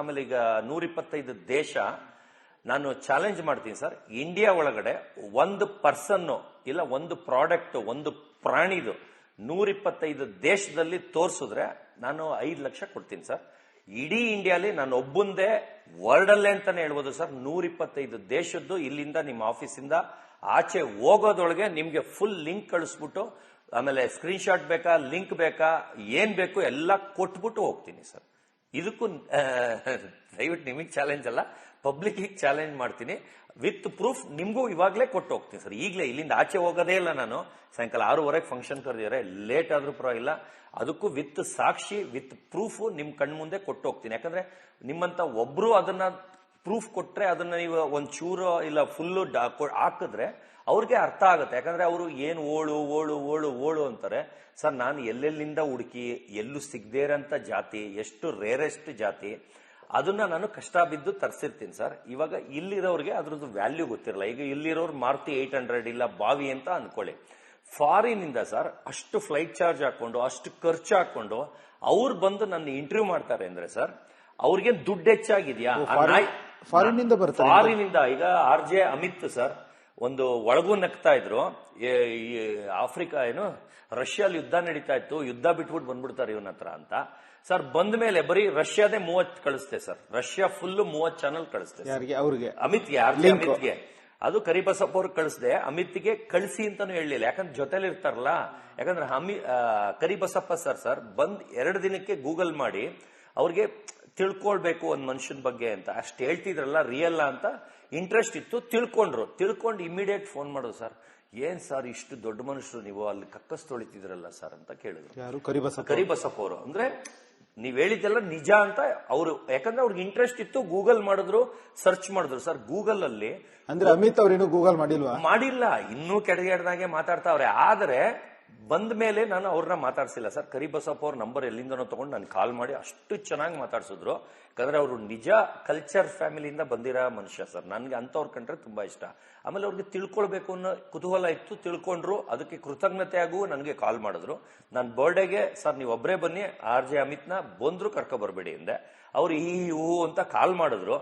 ಆಮೇಲೆ ಈಗ 125 ದೇಶ ನಾನು ಚಾಲೆಂಜ್ ಮಾಡ್ತೀನಿ ಸರ್. ಇಂಡಿಯಾ ಒಳಗಡೆ ಒಂದು ಪರ್ಸನ್ ಇಲ್ಲ ಒಂದು ಪ್ರಾಡಕ್ಟ್ ಒಂದು ಪ್ರಾಣಿದು 125 ದೇಶದಲ್ಲಿ ತೋರಿಸಿದ್ರೆ ನಾನು 5 ಲಕ್ಷ ಕೊಡ್ತೀನಿ ಸರ್. ಇಡೀ ಇಂಡಿಯಾಲಿ ನಾನು ಒಬ್ಬಂದೇ ವರ್ಲ್ಡ್ ಅಲ್ಲೇ ಅಂತಾನೆ ಹೇಳ್ಬೋದು ಸರ್. 125 ದೇಶದ್ದು ಇಲ್ಲಿಂದ ನಿಮ್ಮ ಆಫೀಸಿಂದ ಆಚೆ ಹೋಗೋದೊಳಗೆ ನಿಮ್ಗೆ ಫುಲ್ ಲಿಂಕ್ ಕಳಿಸ್ಬಿಟ್ಟು ಆಮೇಲೆ ಸ್ಕ್ರೀನ್ ಶಾಟ್ ಬೇಕಾ ಲಿಂಕ್ ಬೇಕಾ ಏನ್ ಬೇಕು ಎಲ್ಲ ಕೊಟ್ಬಿಟ್ಟು ಹೋಗ್ತೀನಿ ಸರ್. ಇದಕ್ಕೂ ದಯವಿಟ್ಟು ನಿಮಗೆ ಚಾಲೆಂಜ್ ಅಲ್ಲ, ಪಬ್ಲಿಕ್ ಚಾಲೆಂಜ್ ಮಾಡ್ತೀನಿ. ವಿತ್ ಪ್ರೂಫ್ ನಿಮ್ಗೂ ಇವಾಗಲೇ ಕೊಟ್ಟು ಹೋಗ್ತೀನಿ ಸರ್. ಈಗಲೇ ಇಲ್ಲಿಂದ ಆಚೆ ಹೋಗೋದೇ ಇಲ್ಲ ನಾನು. ಸಾಯಂಕಾಲ 6:30 ಫಂಕ್ಷನ್ ಕರೆದಿದ್ದಾರೆ, ಲೇಟ್ ಆದ್ರೂ ಪರವಾಗಿಲ್ಲ. ಅದಕ್ಕೂ ವಿತ್ ಸಾಕ್ಷಿ ವಿತ್ ಪ್ರೂಫ್ ನಿಮ್ ಕಣ್ಮುಂದೆ ಕೊಟ್ಟು ಹೋಗ್ತೀನಿ. ಯಾಕಂದ್ರೆ ನಿಮ್ಮಂತ ಒಬ್ರು ಅದನ್ನ ಪ್ರೂಫ್ ಕೊಟ್ರೆ ಅದನ್ನ ನೀವು ಒಂದ್ ಚೂರು ಇಲ್ಲ ಫುಲ್ಲು ಹಾಕಿದ್ರೆ ಅವ್ರಿಗೆ ಅರ್ಥ ಆಗುತ್ತೆ. ಯಾಕಂದ್ರೆ ಅವರು ಏನು ಓಳು ಓಳು ಓಳು ಓಳು ಅಂತಾರೆ ಸರ್. ನಾನು ಎಲ್ಲೆಲ್ಲಿಂದ ಹುಡುಕಿ ಎಲ್ಲೂ ಸಿಗದೇ ಇರೋಂಥ ಜಾತಿ, ಎಷ್ಟು ರೇರೆಸ್ಟ್ ಜಾತಿ, ಅದನ್ನ ನಾನು ಕಷ್ಟ ಬಿದ್ದು ತರಿಸಿರ್ತೀನಿ ಸರ್. ಇವಾಗ ಇಲ್ಲಿರೋರಿಗೆ ಅದ್ರದ್ದು ವ್ಯಾಲ್ಯೂ ಗೊತ್ತಿರಲ್ಲ. ಈಗ ಇಲ್ಲಿರೋರು ಮಾರುತಿ 800 ಇಲ್ಲ ಬಾವಿ ಅಂತ ಅನ್ಕೊಳ್ಳಿ. ಫಾರಿನ್ ಇಂದ ಸರ್ ಅಷ್ಟು ಫ್ಲೈಟ್ ಚಾರ್ಜ್ ಹಾಕೊಂಡು ಅಷ್ಟು ಖರ್ಚು ಹಾಕೊಂಡು ಅವ್ರು ಬಂದು ನನ್ನ ಇಂಟರ್ವ್ಯೂ ಮಾಡ್ತಾರೆ ಅಂದ್ರೆ ಸರ್ ಅವ್ರಿಗೆ ದುಡ್ಡು ಹೆಚ್ಚಾಗಿದ್ಯಾ? ಫಾರಿನ್ ಇಂದ ಈಗ RJ ಅಮಿತ್ ಸರ್ ಒಂದು ಒಳಗೂ ನಗ್ತಾ ಇದ್ರು. ಆಫ್ರಿಕಾ ರಷ್ಯಾದಲ್ಲಿ ಯುದ್ಧ ನಡೀತಾ ಇತ್ತು, ಯುದ್ಧ ಬಿಟ್ಬಿಟ್ಟು ಬಂದ್ಬಿಡ್ತಾರೆ ಇವನ ಹತ್ರ ಅಂತ ಸರ್. ಬಂದ ಮೇಲೆ ಬರೀ ರಷ್ಯಾದೇ 30 ಕಳಿಸ್ತೆ ಸರ್. ರಷ್ಯಾ ಫುಲ್ 30 ಚಾನಲ್ ಕಳಿಸ್ತೆ ಅಮಿತ್ಗೆ. ಅಮಿತ್ಗೆ ಅದು ಕರಿಬಸಪ್ಪ ಅವ್ರಿಗೆ ಕಳಿಸ್ದೆ, ಅಮಿತ್ಗೆ ಕಳಿಸಿ ಅಂತಾನು ಹೇಳಲಿಲ್ಲ. ಯಾಕಂದ್ರೆ ಜೊತೆಲಿ ಇರ್ತಾರಲ್ಲ. ಯಾಕಂದ್ರೆ ಕರಿಬಸಪ್ಪ ಸರ್ ಬಂದ್ 2 ದಿನಕ್ಕೆ ಗೂಗಲ್ ಮಾಡಿ ಅವ್ರಿಗೆ ತಿಳ್ಕೊಳ್ಬೇಕು ಒಂದ್ ಮನುಷ್ಯನ ಬಗ್ಗೆ ಅಂತ ಅಷ್ಟು ಹೇಳ್ತಿದ್ರಲ್ಲ, ರಿಯಲ್ ಅಂತ ಇಂಟ್ರೆಸ್ಟ್ ಇತ್ತು. ತಿಳ್ಕೊಂಡು ಇಮಿಡಿಯೇಟ್ ಫೋನ್ ಮಾಡೋದು ಸರ್. ಏನ್ ಸರ್ ಇಷ್ಟು ದೊಡ್ಡ ಮನುಷ್ಯರು ನೀವು ಅಲ್ಲಿ ಕಕ್ಕಸ್ ತೊಳಿತಿದ್ರಲ್ಲ ಸರ್ ಅಂತ ಕೇಳಿದ್ರು. ಯಾರು? ಕರಿಬಸಪ್ಪ ಅವರು. ಅಂದ್ರೆ ನೀವ್ ಹೇಳಿದ್ದೆಲ್ಲ ನಿಜ ಅಂತ ಅವರು, ಯಾಕಂದ್ರೆ ಅವ್ರಿಗೆ ಇಂಟ್ರೆಸ್ಟ್ ಇತ್ತು. ಗೂಗಲ್ ಮಾಡಿದ್ರು, ಸರ್ಚ್ ಮಾಡಿದ್ರು ಸರ್. ಗೂಗಲ್ ಅಲ್ಲಿ ಅಂದ್ರೆ ಅಮಿತ್ ಅವ್ರೇನು ಗೂಗಲ್ ಮಾಡಿಲ್ಲ, ಇನ್ನೂ ಕೆಡಗೆಡ್ದಾಗೆ ಮಾತಾಡ್ತಾವ್ರೆ. ಆದ್ರೆ ಬಂದ ಮೇಲೆ ನಾನು ಅವ್ರನ್ನ ಮಾತಾಡ್ಸಿಲ್ಲ ಸರ್. ಕರಿಬಸಪ್ಪ ಅವ್ರ ನಂಬರ್ ಎಲ್ಲಿಂದನೋ ತಗೊಂಡು ನಾನು ಕಾಲ್ ಮಾಡಿ ಅಷ್ಟು ಚೆನ್ನಾಗಿ ಮಾತಾಡ್ಸಿದ್ರು. ಯಾಕಂದ್ರೆ ಅವರು ನಿಜ ಕಲ್ಚರ್ ಫ್ಯಾಮಿಲಿಯಿಂದ ಬಂದಿರೋ ಮನುಷ್ಯ ಸರ್. ನನ್ಗೆ ಅಂತವ್ರ ಕಂಡ್ರೆ ತುಂಬಾ ಇಷ್ಟ. ಆಮೇಲೆ ಅವ್ರಿಗೆ ತಿಳ್ಕೊಳ್ಬೇಕು ಅನ್ನೋ ಕುತೂಹಲ ಇತ್ತು, ತಿಳ್ಕೊಂಡ್ರು. ಅದಕ್ಕೆ ಕೃತಜ್ಞತೆ ಆಗೂ ನನಗೆ ಕಾಲ್ ಮಾಡಿದ್ರು. ನನ್ನ ಬರ್ಡೇಗೆ ಸರ್ ನೀವು ಒಬ್ಬರೇ ಬನ್ನಿ, RJ ಅಮಿತ್ನ ಬಂದ್ರು ಕರ್ಕೊ ಬರ್ಬೇಡಿ ಅಂದೆ. ಅವ್ರು ಹೂ ಅಂತ ಕಾಲ್ ಮಾಡಿದ್ರು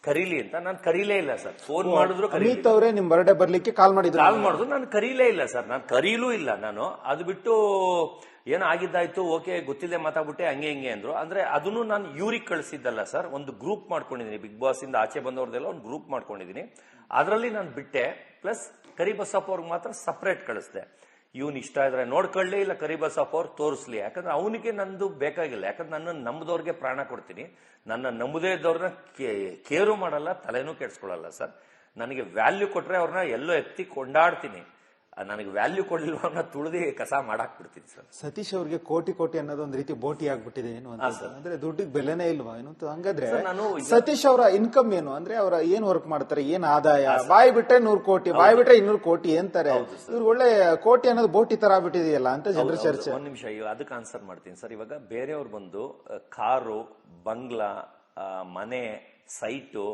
ಕರೀಲಿ ಅಂತ. ನಾನು ಕರೀಲೇ ಇಲ್ಲ ಸರ್. ಫೋನ್ ಮಾಡಿದ್ರು ಅಮಿತ್ ಅವರೇ ನಿಮ್ ಬರ್ಡೇ ಬರ್ಲಿಕ್ಕೆ ಕಾಲ್ ಮಾಡಿದ್ರು. ನಾನು ಕರೀಲೇ ಇಲ್ಲ ಸರ್. ನಾನು ಕರೀಲೂ ಇಲ್ಲ. ನಾನು ಅದು ಬಿಟ್ಟು ಏನೋ ಆಗಿದ್ದಾಯ್ತು, ಓಕೆ ಗೊತ್ತಿಲ್ಲದೆ ಮಾತಾಡ್ಬಿಟ್ಟೆ ಹಂಗೆ ಹಿಂಗೆ ಅಂದ್ರು. ಅಂದ್ರೆ ಅದನ್ನು ನಾನು ಇವ್ರಿಗೆ ಕಳಿಸಿದ್ದಲ್ಲ ಸರ್. ಒಂದು ಗ್ರೂಪ್ ಮಾಡ್ಕೊಂಡಿದ್ದೀನಿ, ಬಿಗ್ ಬಾಸ್ ಇಂದ ಆಚೆ ಬಂದವ್ರದೆಲ್ಲ ಒಂದು ಗ್ರೂಪ್ ಮಾಡ್ಕೊಂಡಿದ್ದೀನಿ. ಅದರಲ್ಲಿ ನಾನು ಬಿಟ್ಟೆ. ಪ್ಲಸ್ ಕರಿಬಸಪ್ಪ ಅವ್ರಿಗೆ ಮಾತ್ರ ಸಪರೇಟ್ ಕಳಿಸ್ದೆ. ಇವನ್ ಇಷ್ಟ ಇದ್ರೆ ನೋಡ್ಕೊಳ್ಳಿ, ಇಲ್ಲ ಕರಿಬಸಪ್ಪ ಅವ್ರು ತೋರಿಸ್ಲಿ. ಯಾಕಂದ್ರೆ ಅವನಿಗೆ ನಂದು ಬೇಕಾಗಿಲ್ಲ. ಯಾಕಂದ್ರೆ ನನ್ನ ನಂಬದವ್ರಿಗೆ ಪ್ರಾಣ ಕೊಡ್ತೀನಿ. ನನ್ನ ನಂಬದೇ ಇದ್ದವ್ರನ್ನ ಕೇರು ಮಾಡಲ್ಲ, ತಲೆನೂ ಕೆಡ್ಸ್ಕೊಳಲ್ಲ ಸರ್. ನನಗೆ ವ್ಯಾಲ್ಯೂ ಕೊಟ್ರೆ ಅವ್ರನ್ನ ಎಲ್ಲೋ ಎತ್ತಿ ಕೊಂಡಾಡ್ತೀನಿ. ನನಗೆ ವ್ಯಾಲ್ಯೂ ಕೊಡ್ಲಿಲ್ಲ ಅವ್ರನ್ನ ತುಳಿದಿ ಕಸ ಮಾಡಾಕ್ ಬಿಡ್ತೀನಿ ಸರ್. ಸತೀಶ್ ಅವ್ರಿಗೆ ಕೋಟಿ ಅನ್ನೋದು ಒಂದ್ ರೀತಿ ಬೋಟಿ ಆಗ್ಬಿಟ್ಟಿದೆ ಏನು ಅಂತ. ಅಂದ್ರೆ ದುಡ್ಡಿಗೆ ಬೆಲೆನೇ ಇಲ್ವಾ ಏನು? ಹಂಗಾದ್ರೆ ಸತೀಶ್ ಅವರ ಇನ್ಕಮ್ ಏನು? ಅಂದ್ರೆ ಅವರ ಏನ್ ವರ್ಕ್ ಮಾಡ್ತಾರೆ, ಏನ್ ಆದಾಯ? ಬಾಯಿ ಬಿಟ್ರೆ 100 ಕೋಟಿ, ಬಾಯಿ ಬಿಟ್ರೆ 200 ಕೋಟಿ ಅಂತಾರೆ. ಇವ್ರು ಒಳ್ಳೆ ಕೋಟಿ ಅನ್ನೋದು ಬೋಟಿ ತರ ಆಗ್ಬಿಟ್ಟಿದೆಯಲ್ಲ ಅಂತ ಜನರ ಚರ್ಚೆ. ಒಂದ್ ನಿಮಿಷ ಅದಕ್ಕೆ ಆನ್ಸರ್ ಮಾಡ್ತೀನಿ ಸರ್. ಇವಾಗ ಬೇರೆಯವ್ರು ಬಂದು ಕಾರು, ಬಂಗ್ಲಾ, ಮನೆ, ಸೈಟು,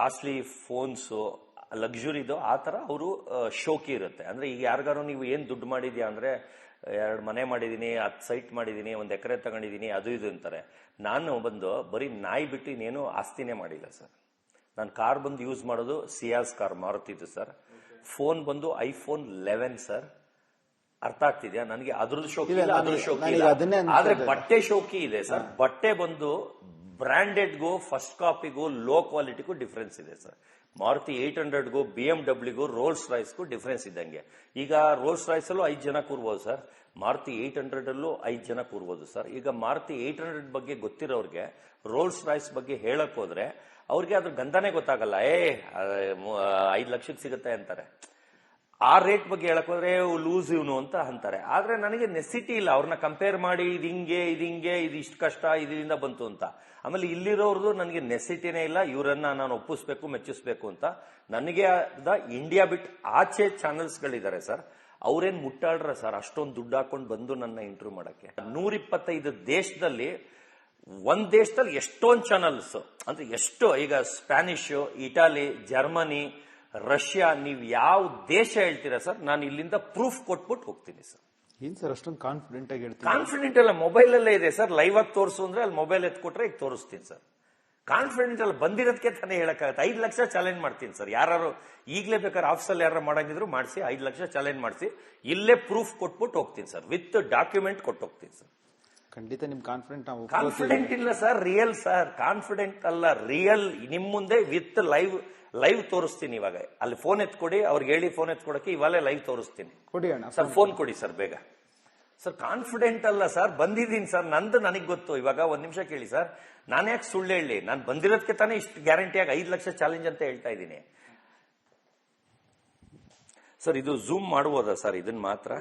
ಕಾಸ್ಟ್ಲಿ ಫೋನ್ಸು, ಲಕ್ಸುರಿದು ಆ ತರ ಅವರು ಶೋಕಿ ಇರುತ್ತೆ. ಅಂದ್ರೆ ಈಗ ಯಾರಿಗಾರು ನೀವು ಏನ್ ದುಡ್ಡು ಮಾಡಿದ್ಯಾ ಅಂದ್ರೆ 2 ಮನೆ ಮಾಡಿದೀನಿ, 10 ಸೈಟ್ ಮಾಡಿದೀನಿ, 1 ಎಕರೆ ತಗೊಂಡಿದೀನಿ, ಅದು ಇದು ಅಂತಾರೆ. ನಾನು ಬಂದು ಬರೀ ನಾಯಿ ಬಿಟ್ಟು ಇನ್ನೇನು ಆಸ್ತಿನೇ ಮಾಡಿಲ್ಲ ಸರ್. ನಾನು ಕಾರ್ ಬಂದು ಯೂಸ್ ಮಾಡೋದು ಸಿಯಾಸ್ ಕಾರ್ ಮಾರುತಿದ್ದು ಸರ್. ಫೋನ್ ಬಂದು iPhone 11 ಸರ್. ಅರ್ಥ ಆಗ್ತಿದ್ಯಾ? ನನಗೆ ಅದ್ರದ್ದು ಶೋಕಿ ಇಲ್ಲ, ಅದ್ರ ಶೋಕಿ ಇಲ್ಲ. ಆದ್ರೆ ಬಟ್ಟೆ ಶೋಕಿ ಇದೆ ಸರ್. ಬಟ್ಟೆ ಬಂದು ಬ್ರಾಂಡೆಡ್ಗೂ ಫಸ್ಟ್ ಕಾಪಿಗೂ ಲೋ ಕ್ವಾಲಿಟಿಗೂ ಡಿಫ್ರೆನ್ಸ್ ಇದೆ ಸರ್. ಮಾರುತಿ 800ಗೂ BMW ರೋಲ್ಸ್ ರಾಯ್ಸ್ಗೂ ಡಿಫ್ರೆನ್ಸ್ ಇದ್ದಂಗೆ. ಈಗ ರೋಲ್ಸ್ ರಾಯ್ಸ್ ಅಲ್ಲೂ 5 ಜನ ಕೂರ್ಬೋದು ಸರ್. ಮಾರುತಿ 800 ಅಲ್ಲೂ 5 ಜನ ಕೂರ್ಬೋದು ಸರ್. ಈಗ ಮಾರುತಿ 800 ಬಗ್ಗೆ ಗೊತ್ತಿರೋರ್ಗೆ ರೋಲ್ಸ್ ರಾಯ್ಸ್ ಬಗ್ಗೆ ಹೇಳಕ್ ಹೋದ್ರೆ ಅವ್ರಿಗೆ ಅದ್ರ ಗಂಧನೇ ಗೊತ್ತಾಗಲ್ಲ. 5 ಲಕ್ಷಕ್ಕೆ ಸಿಗುತ್ತೆ ಅಂತಾರೆ. ಆ ರೇಟ್ ಬಗ್ಗೆ ಹೇಳಕ್ ಹೋದ್ರೆ ಲೂಸ್ ಇವನು ಅಂತ ಅಂತಾರೆ. ಆದ್ರೆ ನನಗೆ ನೆಸಿಟಿ ಇಲ್ಲ ಅವ್ರನ್ನ ಕಂಪೇರ್ ಮಾಡಿ ಇದು ಹಿಂಗೆ ಇದು ಇಷ್ಟು ಕಷ್ಟ ಇದರಿಂದ ಬಂತು ಅಂತ. ಆಮೇಲೆ ಇಲ್ಲಿರೋರ್ದು ನನಗೆ ನೆಸಿಟಿನೇ ಇಲ್ಲ. ಇವರನ್ನ ನಾನು ಒಪ್ಪಿಸ್ಬೇಕು, ಮೆಚ್ಚಿಸ್ಬೇಕು ಅಂತ. ನನಗೆ ಇಂಡಿಯಾ ಬಿಟ್ ಆಚೆ ಚಾನೆಲ್ಸ್ ಗಳಿದ್ದಾರೆ ಸರ್. ಅವ್ರೇನ್ ಮುಟ್ಟಾಡ್ರ ಸರ್ ಅಷ್ಟೊಂದು ದುಡ್ಡು ಹಾಕೊಂಡು ಬಂದು ನನ್ನ ಇಂಟರ್ವ್ಯೂ ಮಾಡಕ್ಕೆ. 125 ದೇಶದಲ್ಲಿ ಒಂದ್ ದೇಶದಲ್ಲಿ ಎಷ್ಟೊಂದು ಚಾನಲ್ಸ್ ಅಂದ್ರೆ ಎಷ್ಟು, ಈಗ ಸ್ಪ್ಯಾನಿಷ್, ಇಟಾಲಿ, ಜರ್ಮನಿ, ರಷ್ಯಾ, ನೀವು ಯಾವ ದೇಶ ಹೇಳ್ತೀರಾ ಸರ್, ನಾನು ಇಲ್ಲಿಂದ ಪ್ರೂಫ್ ಕೊಟ್ಬಿಟ್ಟು ಹೋಗ್ತೀನಿ ಸರ್. ಏನ್ ಸರ್ ಅಷ್ಟೊಂದು ಕಾನ್ಫಿಡೆಂಟ್ ಆಗಿ ಹೇಳ್ತೀನಿ? ಕಾನ್ಫಿಡೆಂಟ್ ಅಲ್ಲ, ಮೊಬೈಲ್ ಅಲ್ಲೇ ಇದೆ ಸರ್. ಲೈವ್ ಆಗಿ ತೋರಿಸು ಅಂದ್ರೆ ಅಲ್ಲಿ ಮೊಬೈಲ್ ಎತ್ಕೊಟ್ರೆ ಈಗ ತೋರಿಸ್ತೀನಿ ಸರ್. ಕಾನ್ಫಿಡೆಂಟ್ ಅಲ್ಲ, ಬಂದಿರೋದಕ್ಕೆ ತಾನೇ ಹೇಳಕ್ಕಾಗತ್ತೆ. 5 ಲಕ್ಷ ಚಾಲೆಂಜ್ ಮಾಡ್ತೀನಿ ಸರ್. ಯಾರು ಈಗಲೇ ಬೇಕಾದ್ರೆ ಆಫೀಸಲ್ಲಿ ಯಾರು ಮಾಡಂಗಿದ್ರು ಮಾಡಿಸಿ 5 ಲಕ್ಷ ಚಾಲೆಂಜ್ ಮಾಡಿಸಿ ಇಲ್ಲೇ ಪ್ರೂಫ್ ಕೊಟ್ಬಿಟ್ಟು ಹೋಗ್ತೀನಿ ಸರ್. ವಿತ್ ಡಾಕ್ಯುಮೆಂಟ್ ಕೊಟ್ಟು ಹೋಗ್ತೀನಿ ಸರ್. ಖಂಡಿತ ನಿಮ್ ಕಾನ್ಫಿಡೆಂಟ್ ನಾವು ಕಾನ್ಫಿಡೆಂಟ್ ಇಲ್ಲ ಸರ್, ರಿಯಲ್ ಸರ್. ಕಾನ್ಫಿಡೆಂಟ್ ಅಲ್ಲ, ರಿಯಲ್. ನಿಮ್ ಮುಂದೆ ವಿತ್ ಲೈವ್ ತೋರಿಸ್ತೀನಿ. ಇವಾಗ ಅಲ್ಲಿ ಫೋನ್ ಎತ್ಕೊಡಿ, ಅವ್ರಿಗೆ ಹೇಳಿ ಫೋನ್ ಎತ್ಕೊಡಕ್ಕೆ ಇವಾಗಲೇ ಲೈವ್ ತೋರಿಸ್ತೀನಿ. ಕೊಡಿ ಅಣ್ಣ ಸರ್, ಫೋನ್ ಕೊಡಿ ಸರ್ ಬೇಗ. ಸರ್ ಕಾನ್ಫಿಡೆಂಟ್ ಅಲ್ಲ ಸರ್, ಬಂದಿದ್ದೀನಿ ಸರ್. ನಂದು ನನಗೆ ಗೊತ್ತು. ಇವಾಗ ಒಂದ್ ನಿಮಿಷ ಕೇಳಿ ಸರ್, ನಾನು ಯಾಕೆ ಸುಳ್ಳು ಹೇಳಿ? ನಾನು ಬಂದಿರೋದಕ್ಕೆ ತಾನೇ ಇಷ್ಟು ಗ್ಯಾರಂಟಿಯಾಗಿ 5 ಲಕ್ಷ ಚಾಲೆಂಜ್ ಅಂತ ಹೇಳ್ತಾ ಇದ್ದೀನಿ ಸರ್. ಇದು ಝೂಮ್ ಮಾಡಬಹುದಾ ಸರ್? ಇದನ್ನ ಮಾತ್ರ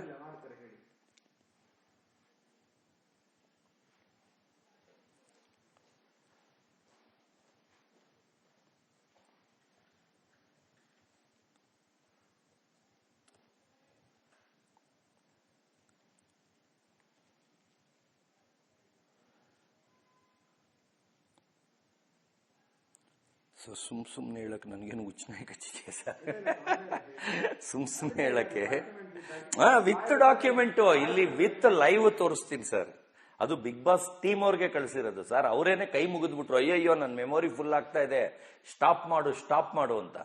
ಸೊ ಸುಮ್ನೆ ಹೇಳಕ್ ನನಗೇನು ಹುಚ್ಚನಾಗಿ ಕಚ್ಚಿದೆ ಸರ್. ಸುಮ್ನೆ ಹೇಳಕ್ಕೆ ವಿತ್ ಡಾಕ್ಯುಮೆಂಟು ಇಲ್ಲಿ ವಿತ್ ಲೈವ್ ತೋರಿಸ್ತೀನಿ ಸರ್. ಅದು ಬಿಗ್ ಬಾಸ್ ಟೀಮ್ ಅವ್ರಿಗೆ ಕಳಿಸಿರೋದು ಸರ್. ಅವರೇನೆ ಕೈ ಮುಗಿದ್ಬಿಟ್ರು, ಅಯ್ಯಯ್ಯೋ ನನ್ನ ಮೆಮೊರಿ ಫುಲ್ ಆಗ್ತಾ ಇದೆ, ಸ್ಟಾಪ್ ಮಾಡು ಅಂತ.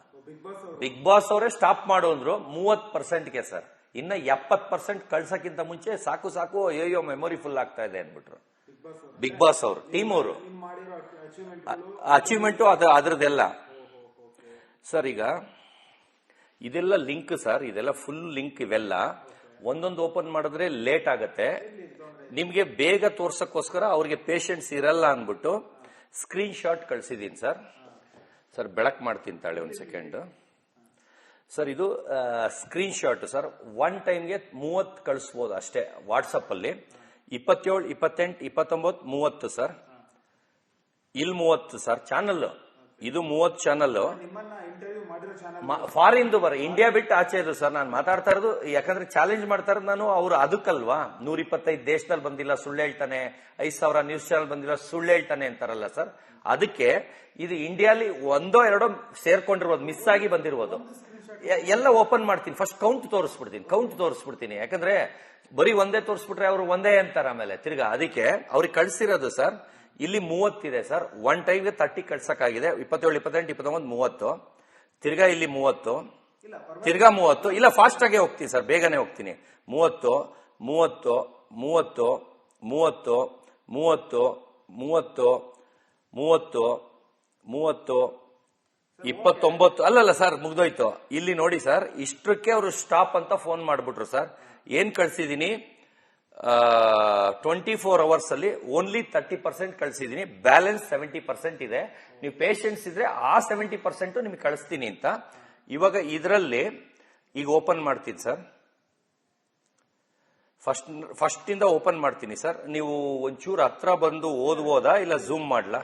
ಬಿಗ್ ಬಾಸ್ ಅವರೇ ಸ್ಟಾಪ್ ಮಾಡು ಅಂದ್ರು 30%ಗೆ ಸರ್. ಇನ್ನ 70% ಕಳ್ಸಕ್ಕಿಂತ ಮುಂಚೆ ಸಾಕು ಅಯ್ಯಯ್ಯೋ ಮೆಮೊರಿ ಫುಲ್ ಆಗ್ತಾ ಇದೆ ಅಂದ್ಬಿಟ್ರು ಬಿಗ್ ಬಾಸ್ ಅವರು, ಟೀಮ್ ಅವರು. ಅಚೀವ್ಮೆಂಟ್ ಅದರದೆಲ್ಲ ಸರ್. ಈಗ ಇದೆಲ್ಲ ಲಿಂಕ್ ಸರ್, ಇದೆಲ್ಲ ಫುಲ್ ಲಿಂಕ್. ಇವೆಲ್ಲ ಒಂದೊಂದು ಓಪನ್ ಮಾಡಿದ್ರೆ ಲೇಟ್ ಆಗತ್ತೆ. ನಿಮ್ಗೆ ಬೇಗ ತೋರ್ಸಕ್ಕೋಸ್ಕರ ಅವ್ರಿಗೆ ಪೇಷನ್ಸ್ ಇರಲ್ಲ ಅನ್ಬಿಟ್ಟು ಸ್ಕ್ರೀನ್ ಶಾಟ್ ಕಳ್ಸಿದೀನಿ ಸರ್. ಸರ್ ಬೆಳಕ್ ಮಾಡ್ತೀನಿ ತಾಳೆ ಒಂದ್ ಸೆಕೆಂಡ್ ಸರ್. ಇದು ಸ್ಕ್ರೀನ್ ಶಾಟ್ ಸರ್. ಒನ್ ಟೈಮ್ಗೆ 30 ಕಳಿಸ್ಬೋದು ಅಷ್ಟೇ ವಾಟ್ಸಪ್ ಅಲ್ಲಿ. 27, 28, 29, 30 ಸರ್. ಇಲ್ಲಿ 30 ಸರ್ ಚಾನಲ್. ಇದು 30 ಚಾನಲ್. ಫಾರಿನ್ ಇಂಡಿಯಾ ಬಿಟ್ಟು ಆಚೆ ಇದು ಸರ್. ನಾನು ಮಾತಾಡ್ತಾ ಇರೋದು ಯಾಕಂದ್ರೆ ಚಾಲೆಂಜ್ ಮಾಡ್ತಾ ಇರೋದು ನಾನು. ಅವ್ರು ಅದಕ್ಕಲ್ವಾ 125 ದೇಶದಲ್ಲಿ ಬಂದಿಲ್ಲ ಸುಳ್ಳು ಹೇಳ್ತಾನೆ, 5,000 ನ್ಯೂಸ್ ಚಾನಲ್ ಬಂದಿಲ್ಲ ಸುಳ್ಳು ಹೇಳ್ತಾನೆ ಅಂತಾರಲ್ಲ ಸರ್. ಅದಕ್ಕೆ ಇದು ಇಂಡಿಯಾಲಿ ಒಂದೋ ಎರಡೋ ಸೇರ್ಕೊಂಡಿರ್ಬೋದು, ಮಿಸ್ ಆಗಿ ಬಂದಿರ್ಬೋದು. ಎಲ್ಲ ಓಪನ್ ಮಾಡ್ತೀನಿ. ಫಸ್ಟ್ ಕೌಂಟ್ ತೋರಿಸ್ಬಿಡ್ತೀನಿ. ಯಾಕಂದ್ರೆ ಬರೀ ಒಂದೇ ತೋರಿಸ್ಬಿಟ್ರೆ ಅವರು ಒಂದೇ ಅಂತಾರೆ ಆಮೇಲೆ ತಿರ್ಗಾ. ಅದಕ್ಕೆ ಅವ್ರಿಗೆ ಕಳ್ಸಿರೋದು ಸರ್. ಇಲ್ಲಿ 30 ಇದೆ ಸರ್. ಒನ್ ಟೈಮ್ಗೆ 30 ಕಳ್ಸಕ್ಕಾಗಿದೆ. 27, 28, 29, 30. ತಿರ್ಗಾ ಇಲ್ಲಿ 30, ತಿರ್ಗಾ 30. ಇಲ್ಲ ಫಾಸ್ಟ್ ಆಗಿ ಹೋಗ್ತೀನಿ ಸರ್, ಬೇಗನೆ ಹೋಗ್ತೀನಿ. 30, 30, 30, 30, 30, 30, 30, 30, 29. ಅಲ್ಲಲ್ಲ ಸರ್, ಮುಗ್ದೋಯ್ತು. ಇಲ್ಲಿ ನೋಡಿ ಸರ್, ಇಷ್ಟಕ್ಕೆ ಅವರು ಸ್ಟಾಪ್ ಅಂತ ಫೋನ್ ಮಾಡ್ಬಿಟ್ರು ಸರ್. ಏನ್ ಕಳ್ಸಿದೀನಿ 24 ಅವರ್ಸ್ ಅಲ್ಲಿ ಓನ್ಲಿ 30% ಕಳಿಸಿದೀನಿ. ಬ್ಯಾಲೆನ್ಸ್ 70% ಇದೆ. ನೀವು ಪೇಷನ್ಸ್ ಇದ್ರೆ ಆ 70% ನಿಮ್ಗೆ ಕಳಿಸ್ತೀನಿ ಅಂತ. ಇವಾಗ ಇದರಲ್ಲಿ ಈಗ ಓಪನ್ ಮಾಡ್ತೀನಿ ಸರ್. ಫಸ್ಟ್ ಇಂದ ಓಪನ್ ಮಾಡ್ತೀನಿ ಸರ್. ನೀವು ಒಂಚೂರು ಹತ್ರ ಬಂದು ಓದ್ಬೋದಾ ಇಲ್ಲ ಝೂಮ್ ಮಾಡ್ಲಾ?